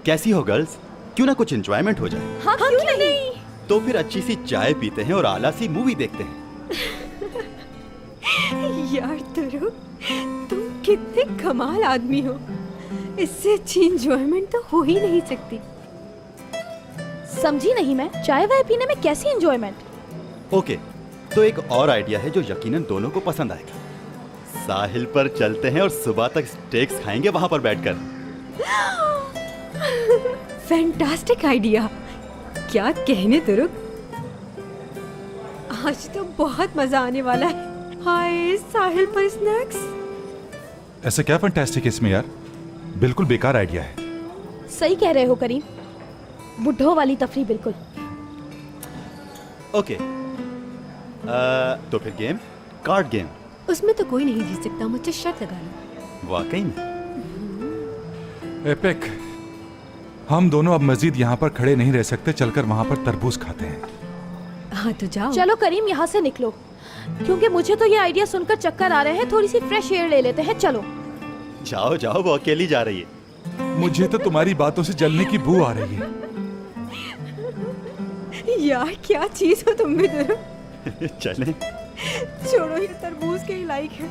कैसी हो गर्ल्स? क्यों ना कुछ एंजॉयमेंट हो जाए। हाँ, क्यों नहीं? तो फिर अच्छी सी चाय पीते हैं और आला सी मूवी देखते हैं। यार तुरुप, तुम कितने कमाल आदमी हो। इससे अच्छी एंजॉयमेंट तो हो ही नहीं सकती। समझी नहीं मैं, चाय वाय पीने में कैसी एंजॉयमेंट? ओके, तो एक और आइडिया है जो यकीनन दोनों को पसंद आएगा। साहिल पर चलते हैं और सुबह तक स्टेक्स खाएंगे वहां पर बैठकर। Fantastic idea. क्या कहने तुरुप, आज तो बहुत मजा आने वाला है। हाय, साहिल पर स्नैक्स। ऐसा क्या फैंटास्टिक है इसमें यार? बिल्कुल बेकार आइडिया है। सही कह रहे हो करीम, बुढ़ो वाली तफरी बिल्कुल। ओके, तो फिर गेम, कार्ड गेम। उसमें तो कोई नहीं जीत सकता, मुझसे शर्त लगा लो। वाकई में? एपिक, हम दोनों अब मजीद यहाँ पर खड़े नहीं रह सकते, चलकर वहाँ पर तरबूज खाते हैं। हाँ तो जाओ। चलो करीम, यहाँ से निकलो, क्योंकि मुझे तो ये आइडिया सुनकर चक्कर आ रहे हैं। थोड़ी सी फ्रेश एयर ले लेते हैं, चलो। जाओ जाओ, वो अकेली जा रही है। मुझे तो तुम्हारी बातों से जलने की बू आ रही है। यार क्या चीज हो तुम भी तुरुप। चलें। छोड़ो, ये तरबूज के ही लायक है।